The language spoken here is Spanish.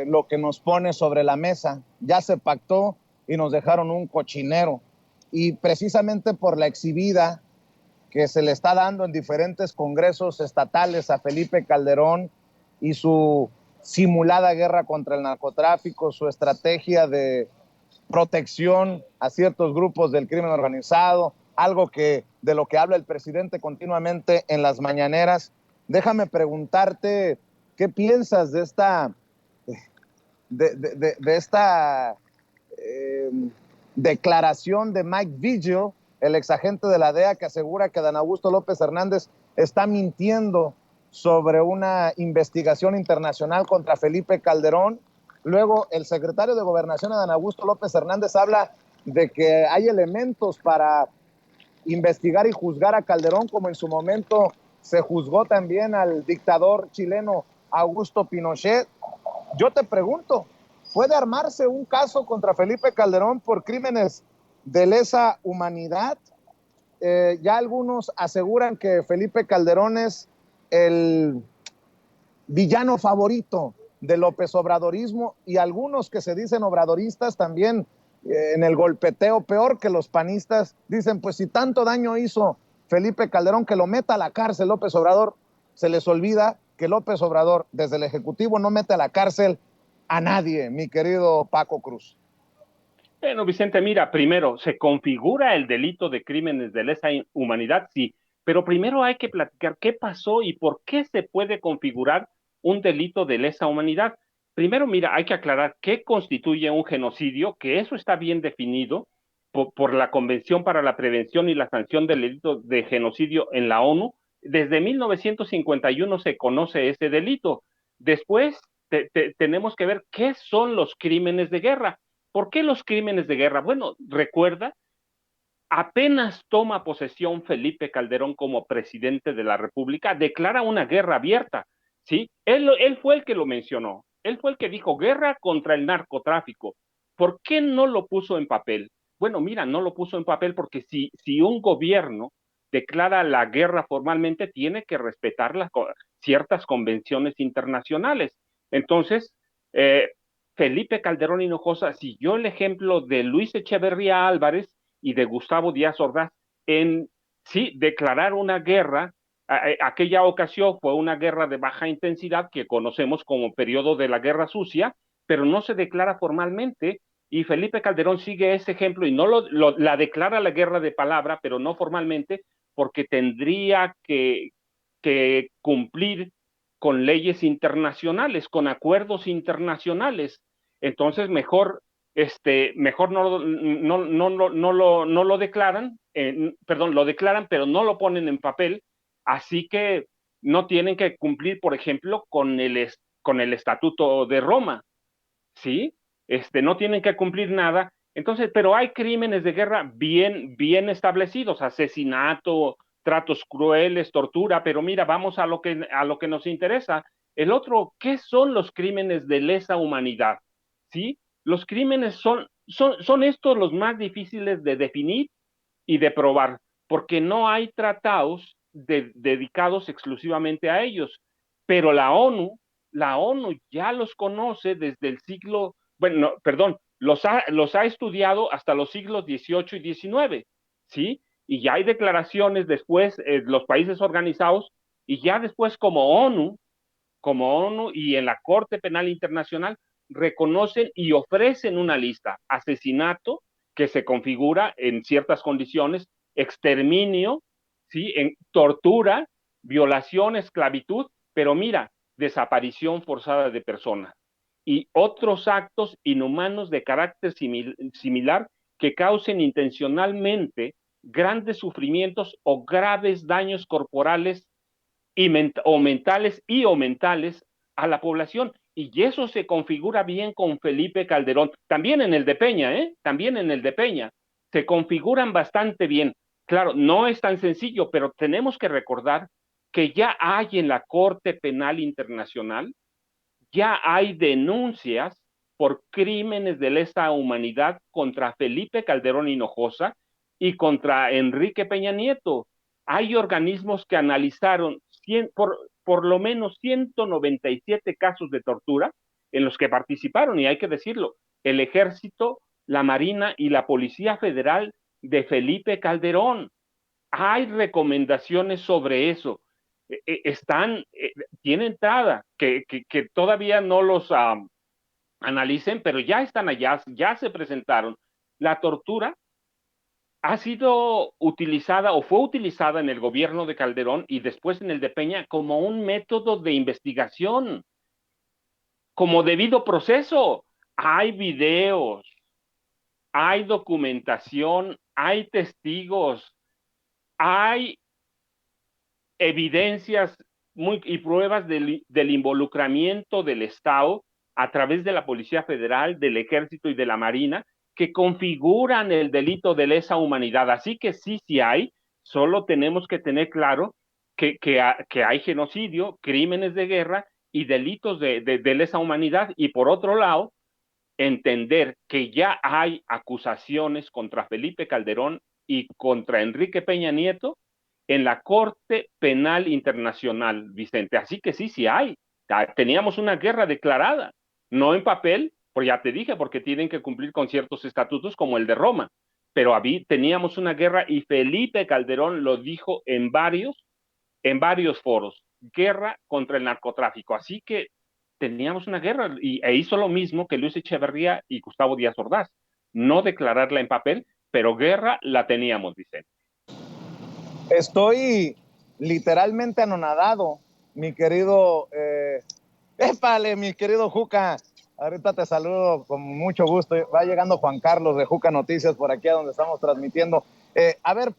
lo que nos pone sobre la mesa. Ya se pactó y nos dejaron un cochinero. Y precisamente por la exhibida que se le está dando en diferentes congresos estatales a Felipe Calderón y su simulada guerra contra el narcotráfico, su estrategia de protección a ciertos grupos del crimen organizado, algo que de lo que habla el presidente continuamente en las mañaneras. Déjame preguntarte qué piensas de esta eh, declaración de Mike Vigil, el exagente de la DEA, que asegura que Dan Augusto López Hernández está mintiendo sobre una investigación internacional contra Felipe Calderón. Luego, el secretario de Gobernación, Dan Augusto López Hernández, habla de que hay elementos para investigar y juzgar a Calderón, como en su momento se juzgó también al dictador chileno Augusto Pinochet. Yo te pregunto, ¿puede armarse un caso contra Felipe Calderón por crímenes de lesa humanidad? Ya algunos aseguran que Felipe Calderón es el villano favorito de López Obradorismo, y algunos que se dicen obradoristas también en el golpeteo, peor que los panistas, dicen, pues si tanto daño hizo Felipe Calderón, que lo meta a la cárcel López Obrador. Se les olvida que López Obrador desde el Ejecutivo no mete a la cárcel a nadie, mi querido Paco Cruz. Bueno, Vicente, mira, primero, ¿se configura el delito de crímenes de lesa humanidad? Sí, pero primero hay que platicar qué pasó y por qué se puede configurar un delito de lesa humanidad. Primero, mira, hay que aclarar qué constituye un genocidio, que eso está bien definido por la Convención para la Prevención y la Sanción del Delito de Genocidio en la ONU. Desde 1951 se conoce ese delito. Después tenemos que ver qué son los crímenes de guerra. ¿Por qué los crímenes de guerra? Bueno, recuerda, apenas toma posesión Felipe Calderón como presidente de la República, declara una guerra abierta, ¿sí? Él fue el que lo mencionó, él fue el que dijo guerra contra el narcotráfico. ¿Por qué no lo puso en papel? Bueno, mira, no lo puso en papel porque si un gobierno declara la guerra formalmente, tiene que respetar ciertas convenciones internacionales. Entonces, eh, Felipe Calderón Hinojosa siguió el ejemplo de Luis Echeverría Álvarez y de Gustavo Díaz Ordaz en sí declarar una guerra. Aquella ocasión fue una guerra de baja intensidad que conocemos como periodo de la Guerra Sucia, pero no se declara formalmente, y Felipe Calderón sigue ese ejemplo y no la declara la guerra de palabra, pero no formalmente, porque tendría que cumplir con leyes internacionales, con acuerdos internacionales. Entonces, mejor no lo declaran, perdón, lo declaran, pero no lo ponen en papel, así que no tienen que cumplir, por ejemplo, con el Estatuto de Roma, ¿sí? No tienen que cumplir nada. Entonces, pero hay crímenes de guerra bien establecidos, asesinato, tratos crueles, tortura, pero mira, vamos a lo que nos interesa. El otro, ¿qué son los crímenes de lesa humanidad? ¿Sí? Los crímenes son estos los más difíciles de definir y de probar, porque no hay tratados dedicados exclusivamente a ellos. Pero la ONU ya los conoce desde el siglo, bueno, no, perdón, los ha estudiado hasta los siglos XVIII y XIX, ¿sí? Y ya hay declaraciones después, los países organizados, y ya después como ONU y en la Corte Penal Internacional, reconocen y ofrecen una lista: asesinato, que se configura en ciertas condiciones, exterminio, ¿sí? Tortura, violación, esclavitud, pero mira, desaparición forzada de personas y otros actos inhumanos de carácter similar que causen intencionalmente grandes sufrimientos o graves daños corporales o mentales a la población. Y eso se configura bien con Felipe Calderón. También en el de Peña, ¿eh? También en el de Peña. Se configuran bastante bien. Claro, no es tan sencillo, pero tenemos que recordar que ya hay en la Corte Penal Internacional, ya hay denuncias por crímenes de lesa humanidad contra Felipe Calderón Hinojosa y contra Enrique Peña Nieto. Hay organismos que analizaron por lo menos 197 casos de tortura en los que participaron, y hay que decirlo, el Ejército, la Marina y la Policía Federal de Felipe Calderón. Hay recomendaciones sobre eso. Tiene entrada, que todavía no los analicen, pero ya están allá, ya se presentaron. La tortura ha sido utilizada o fue utilizada en el gobierno de Calderón y después en el de Peña como un método de investigación, como debido proceso. Hay videos, hay documentación, hay testigos, hay evidencias y pruebas del involucramiento del Estado a través de la Policía Federal, del Ejército y de la Marina, que configuran el delito de lesa humanidad. Así que sí hay, solo tenemos que tener claro que hay genocidio, crímenes de guerra y delitos de lesa humanidad, y por otro lado, entender que ya hay acusaciones contra Felipe Calderón y contra Enrique Peña Nieto en la Corte Penal Internacional, Vicente. Así que sí hay. Teníamos una guerra declarada, no en papel, pues ya te dije, porque tienen que cumplir con ciertos estatutos como el de Roma, pero teníamos una guerra y Felipe Calderón lo dijo en varios foros, guerra contra el narcotráfico. Así que teníamos una guerra e hizo lo mismo que Luis Echeverría y Gustavo Díaz Ordaz, no declararla en papel, pero guerra la teníamos, Vicente. Estoy literalmente anonadado, mi querido, épale, mi querido Juca. Ahorita te saludo con mucho gusto. Va llegando Juan Carlos de Juca Noticias por aquí a donde estamos transmitiendo. A ver,